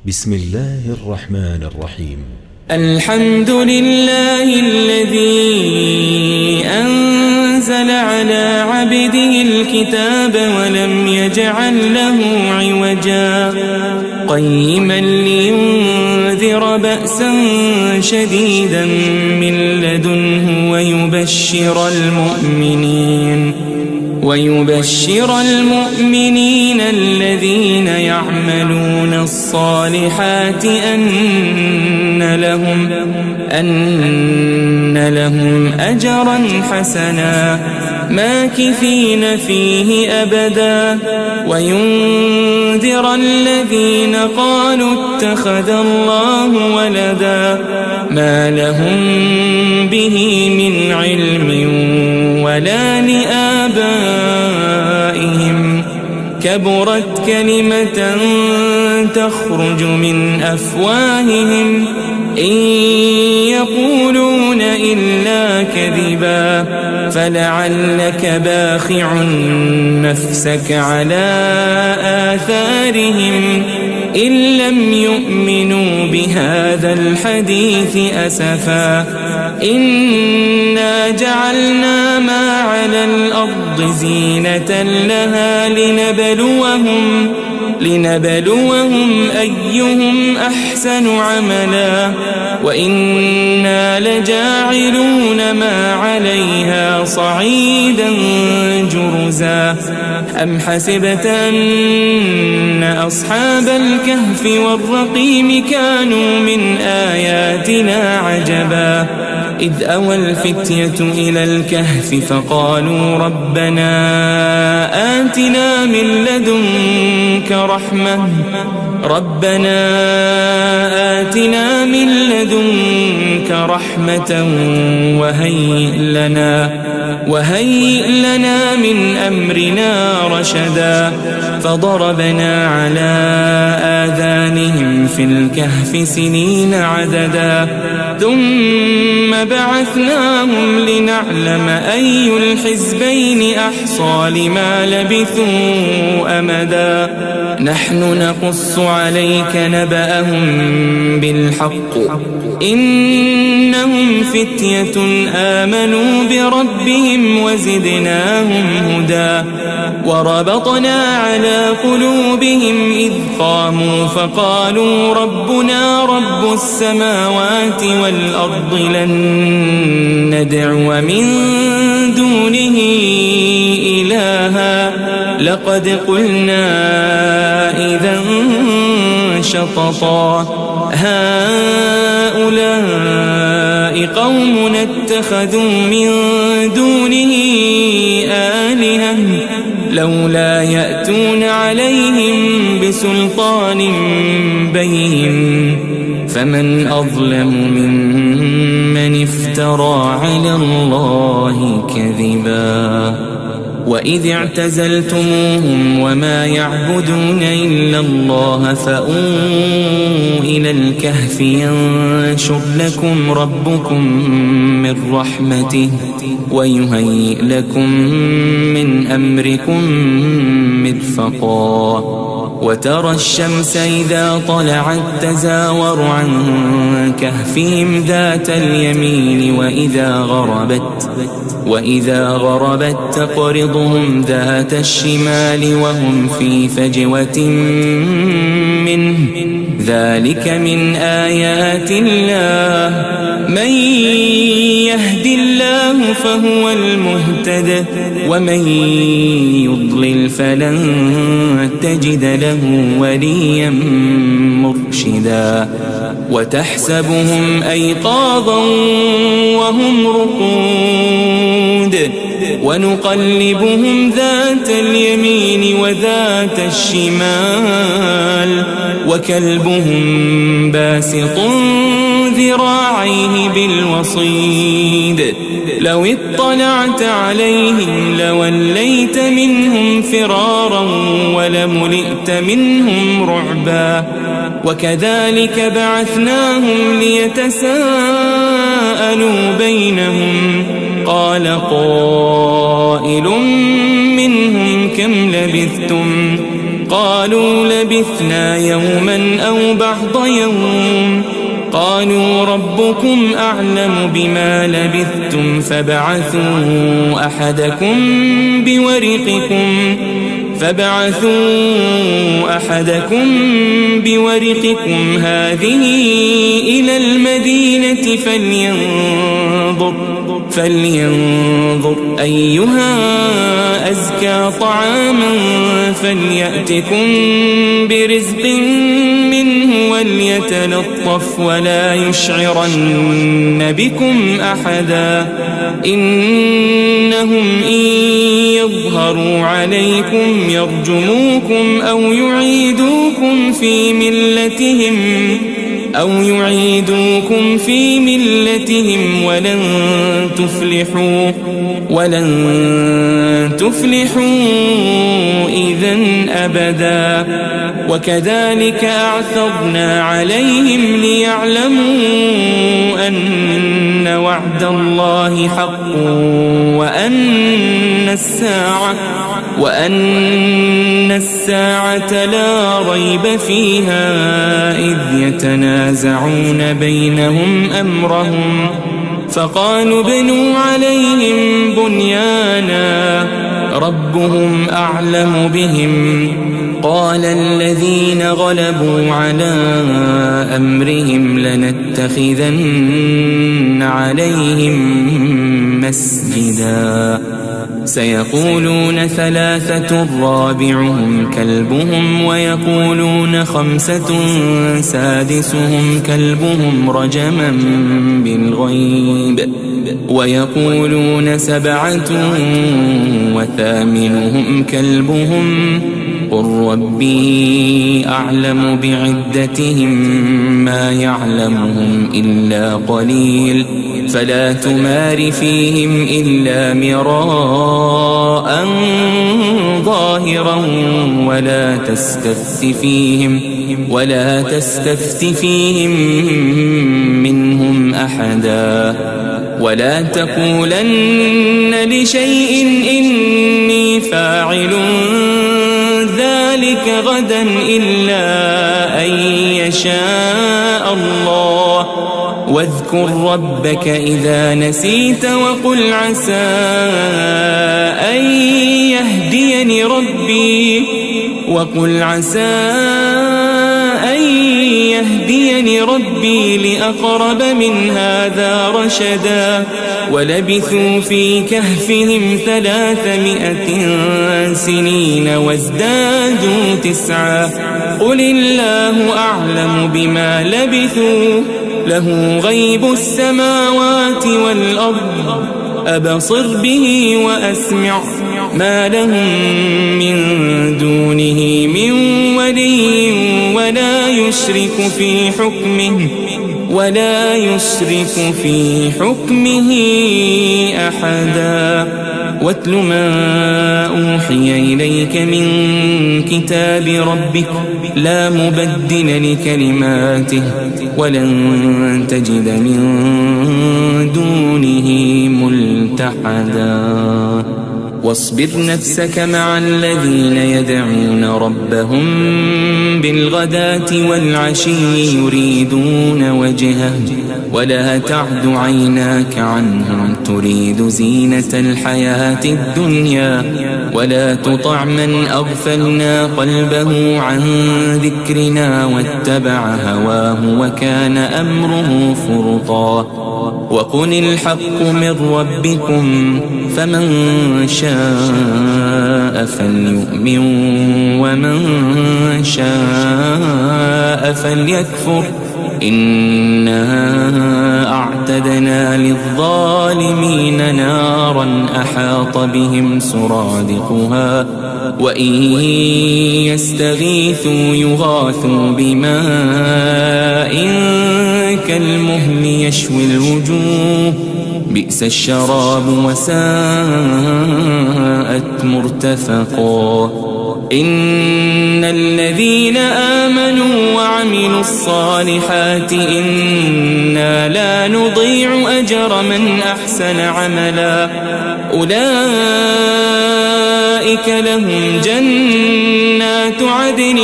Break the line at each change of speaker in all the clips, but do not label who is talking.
بسم الله الرحمن الرحيم.
الحمد لله الذي أنزل على عبده الكتاب ولم يجعل له عوجا قيما لينذر بأسا شديدا من لدنه ويبشر المؤمنين الذين يعملون الصالحات أن لهم أجرا حسنا ماكثين فيه أبدا وينذر الذين قالوا اتخذ الله ولدا ما لهم به من علم ولا لآبائهم كبرت كلمة تخرج من أفواههم إن يقولون إلا كذبا فلعلك باخع نفسك على آثارهم إن لم يؤمنوا بهذا الحديث أسفا إنا جعلنا ما على الأرض زينة لها لنبلوهم أيهم أحسن عملا وإنا لجاعلون ما عليها صعيدا جرزا أم حسبت أن أصحاب الكهف والرقيم كانوا من آياتنا عجبا إذ أوى الفتية إلى الكهف فقالوا ربنا آتنا من لدنك رحمة وهيئ لنا من أمرنا رشدا فضربنا على آذانهم في الكهف سنين عددا ثم بعثناهم لنعلم أي الحزبين أحصى لما لبثوا أمدا نحن نقص عليك نبأهم بالحق إنهم فتية آمنوا بربهم وزدناهم هدى وربطنا على قلوبهم إذ قاموا فقالوا ربنا رب السماوات والأرض لن ندعو من دونه إلها لقد قلنا إذا شططا هؤلاء قومنا اتخذوا من دونه آلهة لولا يأتون عليهم بسلطان بين فمن أظلم ممن افترى على الله كذبا وإذ اعتزلتموهم وما يعبدون إلا الله فأووا إلى الكهف ينشر لكم ربكم من رحمته ويهيئ لكم من أمركم مرفقا وترى الشمس إذا طلعت تزاور عن كهفهم ذات اليمين وإذا غربت تقرضهم ذات الشمال وهم في فجوة منه ذلك من آيات الله من يهد الله فهو المهتد ومن يضلل فلن تجد له وليا مرشدا وتحسبهم أيقاظا وهم رقود ونقلبهم ذات اليمين وذات الشمال وكلبهم باسط ذراعيه بالوصيد لو اطلعت عليهم لوليت منهم فرارا ولملئت منهم رعبا وكذلك بعثناهم ليتساءلوا بينهم قال قائل منهم كم لبثتم قالوا لبثنا يوما أو بعض يوم قالوا ربكم أعلم بما لبثتم فابعثوا أحدكم بورقكم هذه إلى المدينة فلينظر أيها أزكى طعاما فليأتكم برزق منه وليتلطف ولا يشعرن بكم أحدا إنهم إن يظهروا عليكم يرجموكم أو يعيدوكم في ملتهم ولن تفلحوا إذن أبدا وكذلك أعثرنا عليهم ليعلموا أن وعد الله حق وأن الساعة لا ريب فيها إذ يتنازعون بينهم أمرهم فقالوا ابنوا عليهم بنيانا ربهم أعلم بهم قال الذين غلبوا على أمرهم لنتخذن عليهم مسجدا سيقولون 3 رابعهم كلبهم ويقولون 5 سادسهم كلبهم رجما بالغيب ويقولون 7 وثامنهم كلبهم قل ربي أعلم بعدتهم ما يعلمهم إلا قليل فلا تمار فيهم إلا مراء ظاهرا ولا تستفت فيهم منهم أحدا ولا تقولن لشيء إني فاعل ذلك غدا إلا أن يشاء الله واذكر ربك إذا نسيت وقل عسى أن يهديني ربي لأقرب من هذا رشدا ولبثوا في كهفهم 300 سنين وازدادوا 9 قل الله أعلم بما لبثوا له غيب السماوات والأرض أبصر به وأسمع ما لهم من دونه من ولي ولا يشرك في حكمه أحدا واتل ما أوحي إليك من كتاب ربك لا مبدل لكلماته ولن تجد من دونه ملتحدا واصبر نفسك مع الذين يدعون ربهم بالغداة والعشي يريدون وجهه ولا تعد عيناك عنهم تريد زينة الحياة الدنيا ولا تطع من أغفلنا قلبه عن ذكرنا واتبع هواه وكان أمره فرطا وقل الحق من ربكم فمن شاء فليؤمن ومن شاء فليكفر إنا أعتدنا للظالمين نارا أحاط بهم سرادقها وإن يستغيثوا يغاثوا بماء كالمهل يشوي الوجوه بئس الشراب وساءت مرتفقا إن الذين آمنوا وعملوا الصالحات إنا لا نضيع أجر من أحسن عملا أولئك أولئك لهم جنات عدن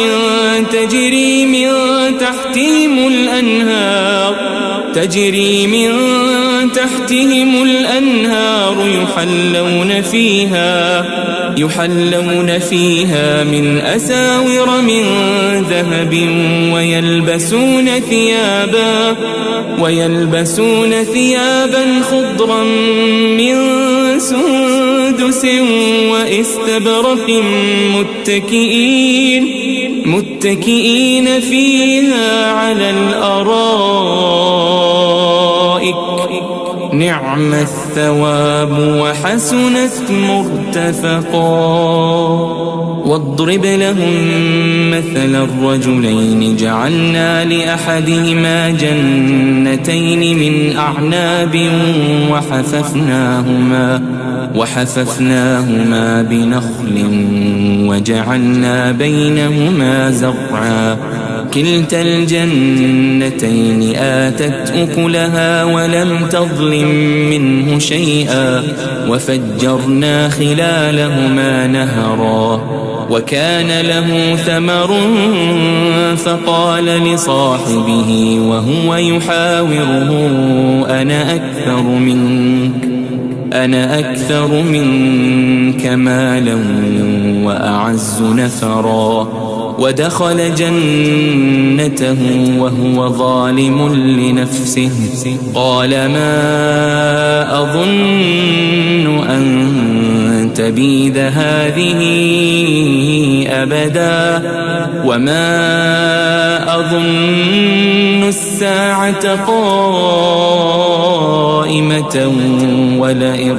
تجري من تحتهم الأنهار يحلون فيها من أساور من ذهب ويلبسون ثيابا خضرا من سندس وإستبرق متكئين فيها على الأرائك نعم الثواب وحسنت مرتفقا. واضرب لهم مثل الرجلين جعلنا لأحدهما جنتين من أعناب وحففناهما بنخل وجعلنا بينهما زرعا كلتا الجنتين آتت أكلها ولم تظلم منه شيئا وفجرنا خلالهما نهرا وكان له ثمر فقال لصاحبه وهو يحاوره أنا أكثر منك مالا وأعز نفرا ودخل جنته وهو ظالم لنفسه قال ما أظن أن تبيد هذه أبدا وما أظن الساعة قائمة ولئن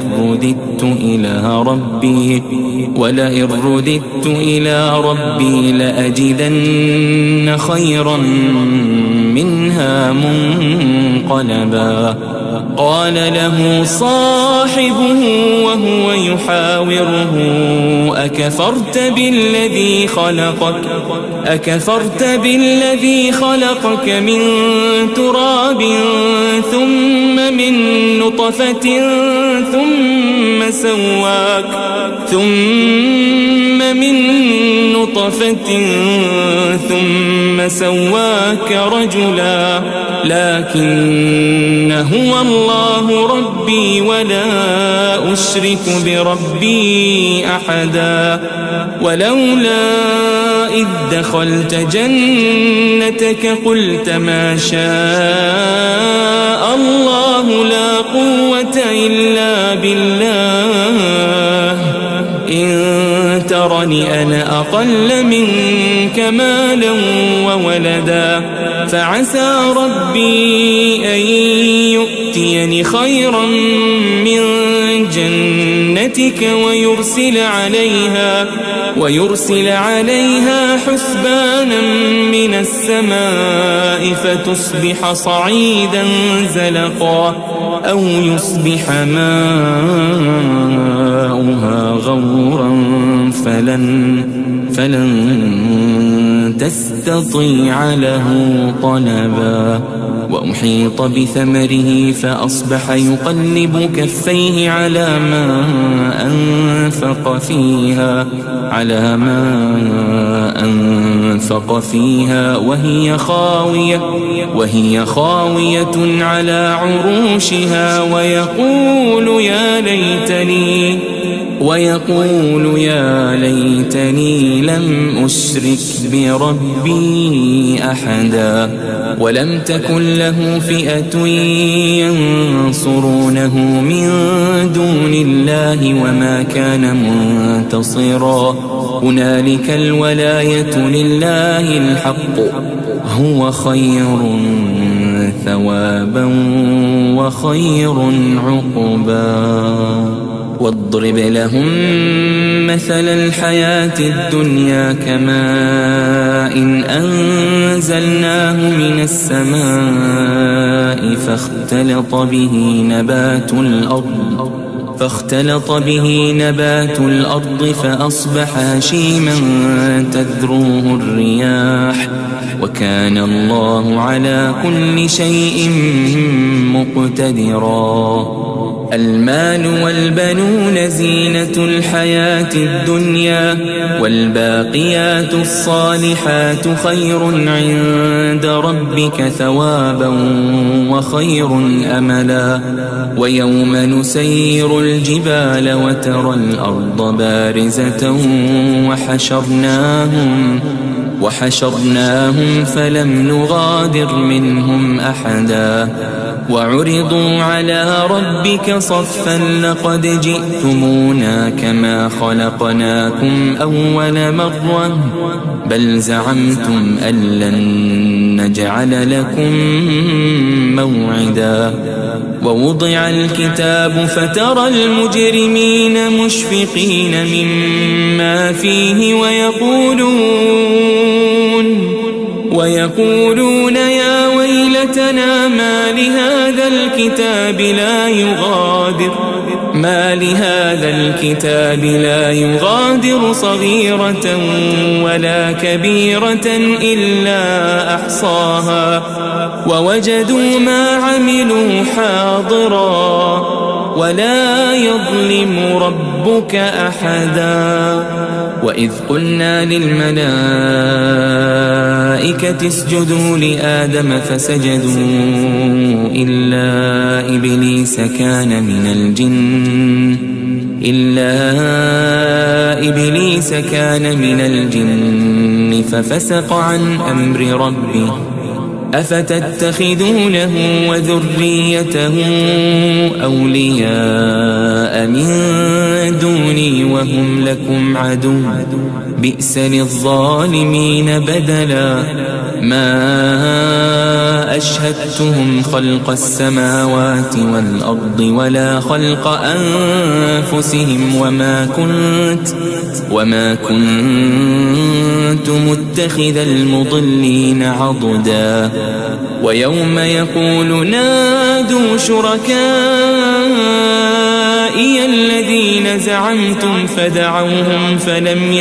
رددت إلى ربي لأجدن خيرا منها منقلبا. قال له صاحبه وهو يحاوره أكفرت بالذي خلقك من تراب ثم من نطفة ثم سواك رجلا لكن هو الله ربي ولا أشرك بربي أحدا. ولولا إذ دخلت جنتك قلت ما شاء الله لا قوة إلا بالله إن ترني أنا أقل منك مالا وولدا فعسى ربي أن يؤتيني خيرا من جنتك ويرسل عليها حسبانا من السماء فتصبح صعيدا زلقا أو يصبح ماؤها غورا فلن تستطيع له طلبا. وأحيط بثمره فأصبح يقلب كفيه على ما أنفق فيها وهي خاوية على عروشها ويقول يا ليتني لم أشرك بربي أحدا. ولم تكن له فئة ينصرونه من دون الله وما كان منتصرا. هنالك الولاية لله الحق هو خير ثوابا وخير عقبا. واضرب لهم مثل الحياة الدنيا كماء أنزلناه من السماء فاختلط به نبات الأرض فأصبح هشيما تذروه الرياح وكان الله على كل شيء مقتدرا. المال والبنون زينة الحياة الدنيا والباقيات الصالحات خير عند ربك ثوابا وخير أملا ويوم نسير الجبال وترى الأرض بارزة وحشرناهم فلم نغادر منهم أحدا وعرضوا على ربك صفا لقد جئتمونا كما خلقناكم أول مرة بل زعمتم أن لن نجعل لكم موعدا ووضع الكتاب فترى المجرمين مشفقين مما فيه ويقولون يا ويلتنا ما لهذا الكتاب لا يغادر صغيرة ولا كبيرة إلا أحصاها ووجدوا ما عملوا حاضرا ولا يظلم ربك أحدا وإذ قلنا للملائكة اسجدوا لآدم فسجدوا إلا إبليس كان من الجن ففسق عن أمر ربه أفتتخذونه وذريته أولياء من دوني وهم لكم عدو بئس للظالمين بدلا ما أشهدتهم خلق السماوات والأرض ولا خلق أنفسهم وما كنت متخذ المضلين عضدا ويوم يقول نادوا شركائي الذين زعمتم فدعوهم فلم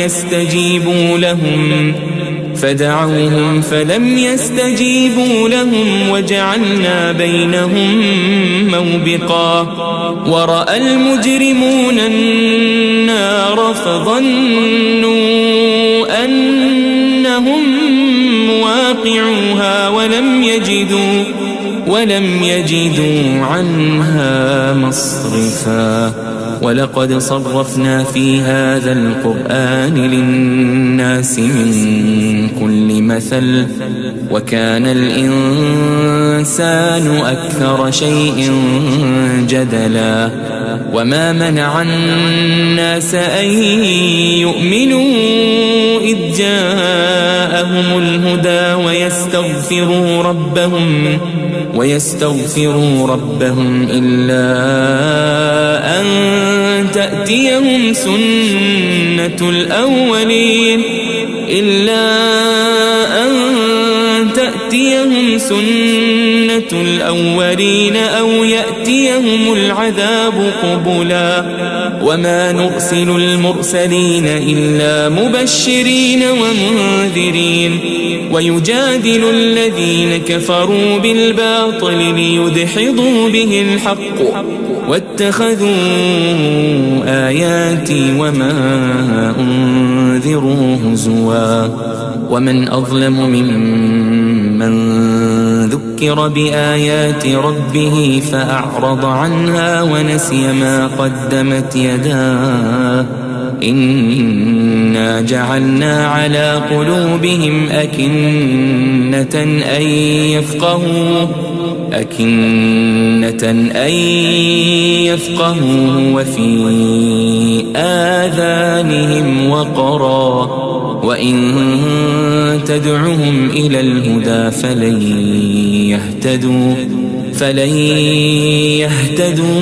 يستجيبوا لهم وجعلنا بينهم موبقا ورأى المجرمون النار فظنوا أنهم مواقعوها ولم يجدوا عنها مصرفا ولقد صرفنا في هذا القرآن للناس من كل مثل وكان الإنسان أكثر شيء جدلا وما منع الناس أن يؤمنوا إذ جاءهم الهدى ويستغفروا ربهم إلا أن تأتيهم سنة الأولين أو يأتيهم العذاب قبلا وما نرسل المرسلين إلا مبشرين ومنذرين ويجادل الذين كفروا بالباطل ليدحضوا به الحق واتخذوا آياتي وما أنذروا هزوا ومن أظلم ممن ذكر بآيات ربه فأعرض عنها ونسي ما قدمت يداه إنا جعلنا على قلوبهم أكنة أن يفقهوا وفي آذانهم وقرا وإن تدعهم إلى الهدى فلن يهتدوا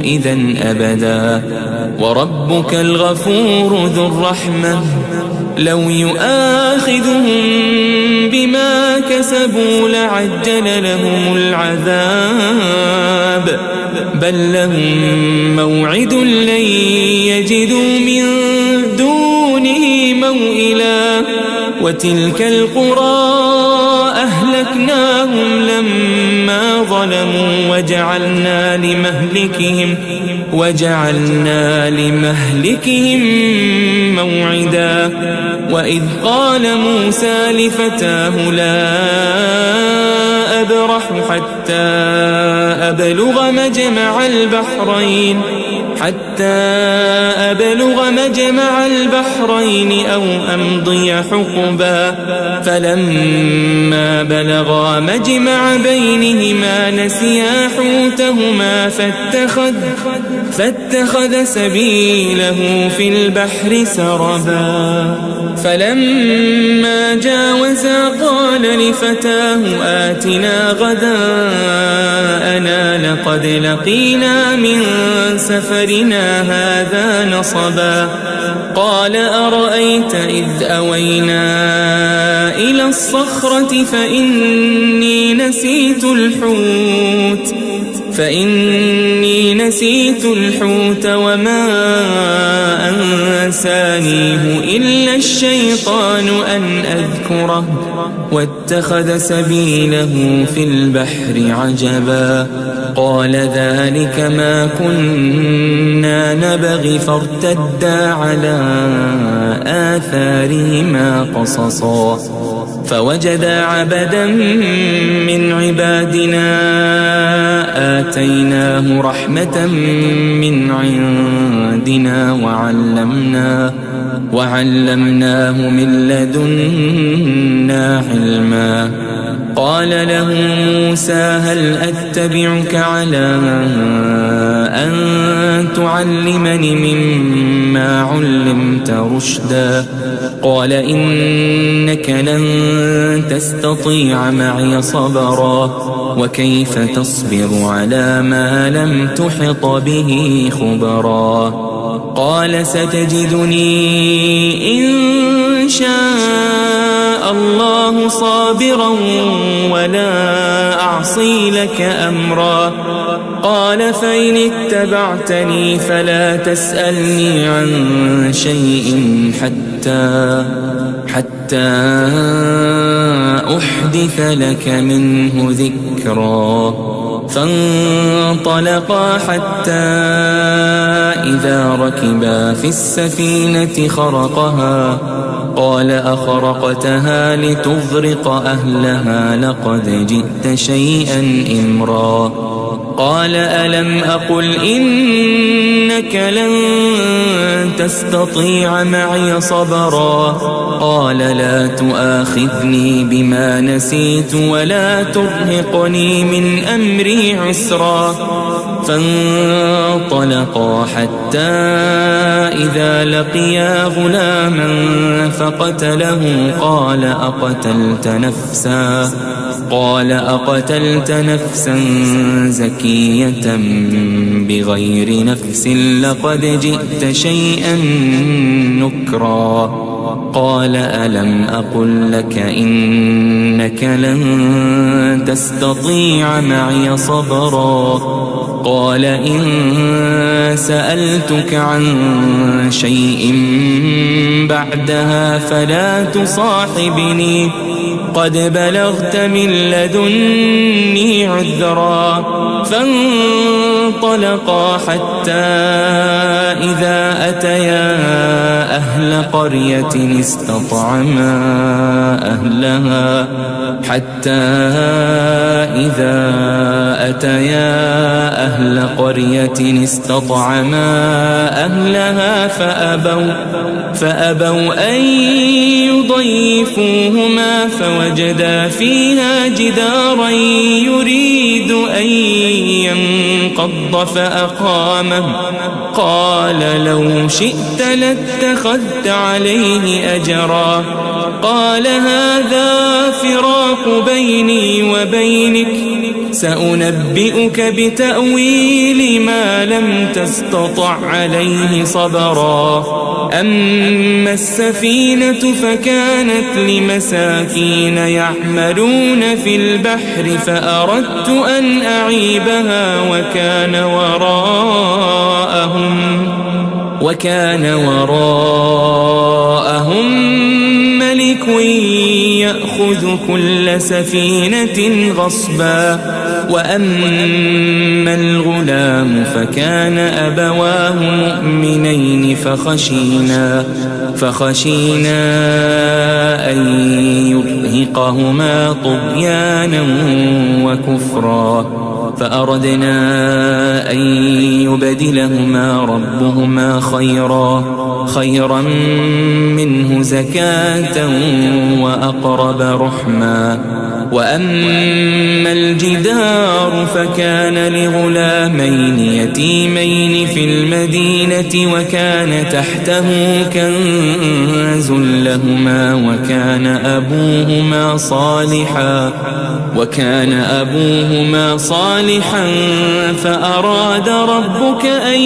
إذن أبدا وربك الغفور ذو الرحمة لو يؤاخذهم بما كسبوا لعجل لهم العذاب بل لهم موعد لن يجدوا من دونه موئلا وتلك القرى أهلكناهم لما ما ظلموا وجعلنا لمهلكهم موعدا. وإذ قال موسى لفتاه لا أبرح حتى أبلغ مجمع البحرين أو أمضي حقبا. فلما بلغا مجمع بينهما نسيا حوتهما فاتخذ سبيله في البحر سربا. فلما جاوزا قال لفتاه آتنا غداءنا لقد لقينا من سفرنا هذا نصبا. قال أرأيت إذ أوينا إلى الصخرة فإني نسيت الحوت وما أنسانيه إلا الشيطان أن أذكره واتخذ سبيله في البحر عجبا. قال ذلك ما كنا نبغي فارتدا على آثارهما قصصا. فوجدا عبدا من عبادنا آتيناه رحمة من عندنا وعلمناه من لدنا علما. قال له موسى هل أتبعك على أن تعلمني مما علمت رشدا. قال إنك لن تستطيع معي صبرا وكيف تصبر على ما لم تحط به خبرا. قال ستجدني إن شاء الله صابرا ولا أعصي لك أمرا. قال فإن اتبعتني فلا تسألني عن شيء حتى أحدث لك منه ذكرا. فانطلقا حتى إذا ركبا في السفينة خرقها قال أخرقتها لتغرق أهلها لقد جئت شيئا إمرا. قال ألم أقل إنك لن تستطيع معي صبرا. قال لا تؤاخذني بما نسيت ولا ترهقني من أمري عسرا. فانطلقا حتى إذا لقيا غلاما فقتله. قال أقتلت نفسا زكية بغير نفس لقد جئت شيئا نكرا. قال ألم أقل لك إنك لن تستطيع معي صبرا. قال إن سألتك عن شيء بعدها فلا تصاحبني قد بلغت من لدني عذرا. فانطلقا حتى إذا أتيا أهل قرية استطعما أهلها فأبوا أن يضيفوهما فوجدا فيها جدارا يريد أن ينقض فأقامه. قال لو شئت لاتخذت عليه أجرا. قال هذا فراق بيني وبينك سأنبئك بتأويل ما لم تستطع عليه صبرا. أما السفينة فكانت لمساكين يعملون في البحر فأردت أن أعيبها وكان وراءهم ملك يأخذ يأخذ كل سفينة غصبا. وأما الغلام فكان أبواه مؤمنين فخشينا أن يرهقهما طغيانا وكفرا، فأردنا أن يبدلهما ربهما خيرا منه زكاة وأقرب رحما. وأما الجدار فكان لغلامين يتيمين في المدينة وكان تحته كنز لهما وكان أبوهما صالحا فأراد ربك أن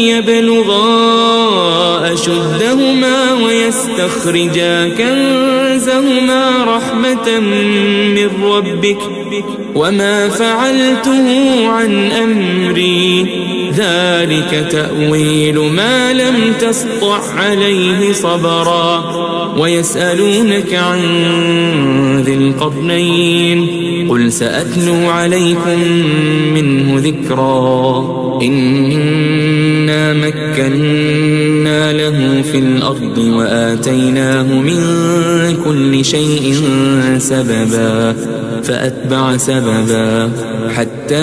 يبلغا أشدهما ويستخرجا كنزهما رحمة من ربك وما فعلته عن أمري ذلك تأويل ما لم تسطع عليه صبرا. ويسألونك عن ذي القرنين قل سأتلو عليكم منه ذكرا. إنا مكنا له في الأرض وآتيناه من كل شيء سببا فأتبع سببا حتى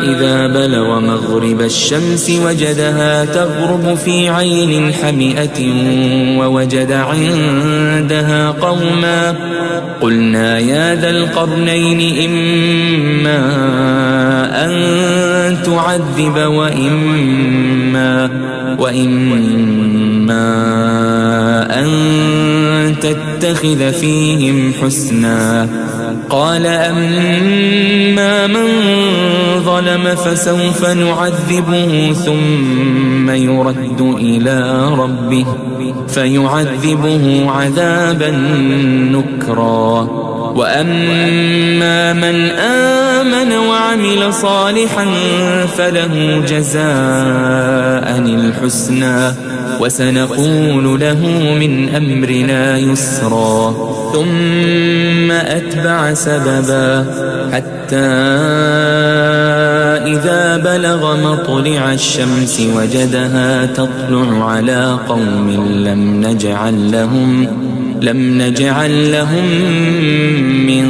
إذا بلغ مغرب الشمس وجدها تغرب في عين حمئة ووجد عندها قوما قلنا يا ذا القرنين إما أن تعذب وإما أن تتخذ فيهم حسنا. قال أما من ظلم فسوف نعذبه ثم يرد إلى ربه فيعذبه عذابا نكرا. وأما من آمن وعمل صالحا فله جزاء الحسنى وسنقول له من أمرنا يسرا. ثم أتبع سببا حتى إذا بلغ مطلع الشمس وجدها تطلع على قوم لم نجعل لهم من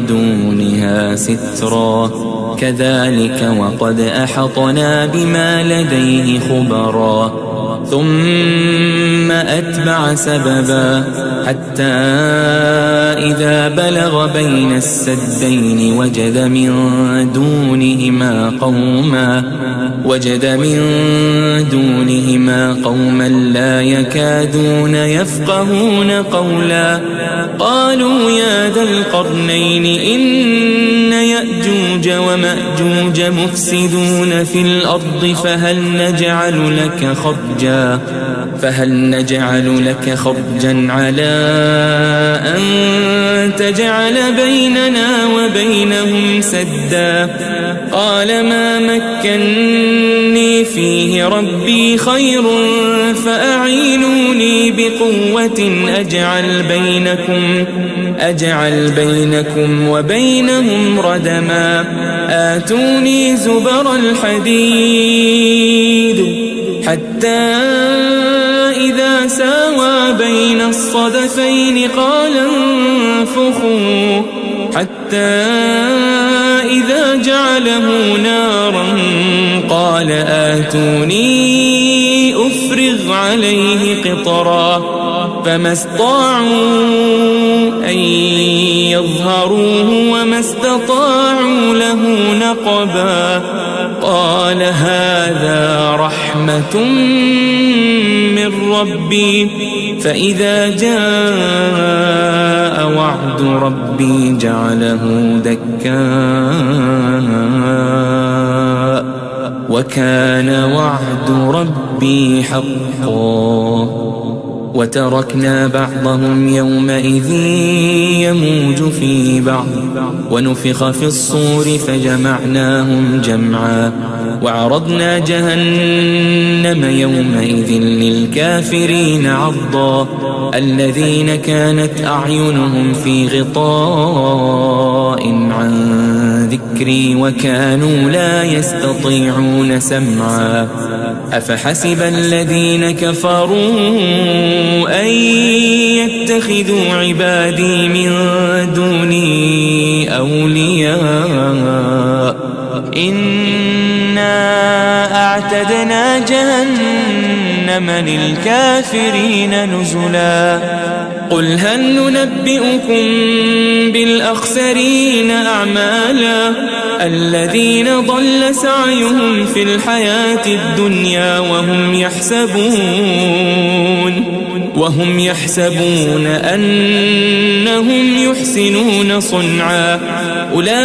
دونها سترا. كذلك وقد أحطنا بما لديه خبرا. ثم أتبع سببا حتى إذا بلغ بين السدين وجد من دونهما قوما لا يكادون يفقهون قولا. قالوا يا ذا القرنين إن يأجوج ومأجوج مفسدون في الأرض فهل نجعل لك خرجا على أن تجعل بيننا وبينهم سدا. قال ما مكني فيه ربي خير فأعينوني بقوة أجعل بينكم وبينهم ردما. آتوني زبر الحديد حتى إذا ساوى بين الصدفين قال انفخوا حتى إذا جعله نارا قال آتوني أفرغ عليه قطرا. فما استطاعوا أن يظهروه وما استطاعوا له نقبا. قال هذا رحمة من ربي فإذا جاء وعد ربي جعله دكاء وكان وعد ربي حقا. وتركنا بعضهم يومئذ يموج في بعض ونفخ في الصور فجمعناهم جمعا وعرضنا جهنم يومئذ للكافرين عرضا الذين كانت أعينهم في غطاء عن ذكري وكانوا لا يستطيعون سمعا أفحسب الذين كفروا أن يتخذوا عبادي من دوني أولياء إنا أعتدنا جهنم للكافرين نزلا قل هل ننبئكم بالأخسرين أعمالا الذين ضل سعيهم في الحياة الدنيا وهم يحسبون أنهم يحسنون صنعا أولئك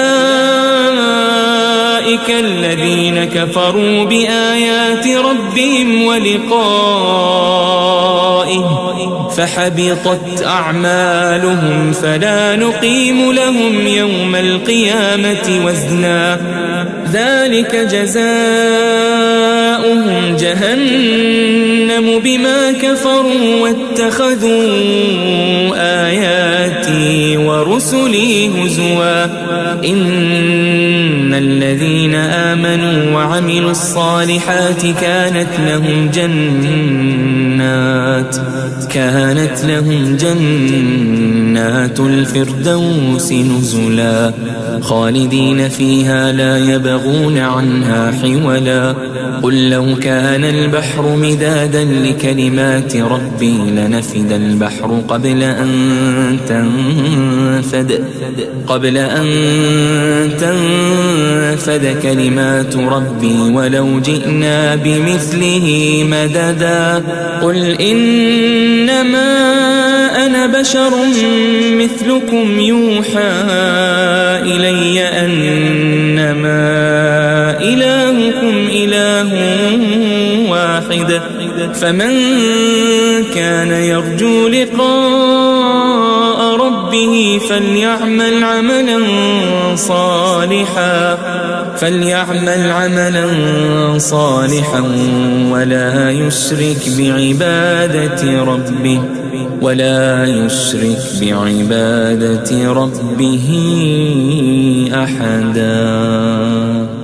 الذين كفروا بآيات ربهم ولقائه فحبطت أعمالهم فلا نقيم لهم يوم القيامة وزنا ذلك جزاؤهم جهنم بما كفروا واتخذوا آياتي ورسلي هزوا إن الذين آمنوا وعملوا الصالحات كانت لهم جنات الفردوس نزلا خالدين فيها لا يبغون عنها حولا قل لو كان البحر مدادا لكلمات ربي لنفد البحر قبل أن تنفد كلمات ربي ولو جئنا بمثله مددا قل إنما أنا بشر مثلكم يوحى إلي أنما إلهكم إله واحد فمن كان يرجو لقاء ربه فليعمل عملا صالحا ولا يشرك بعبادة ربه أحدا.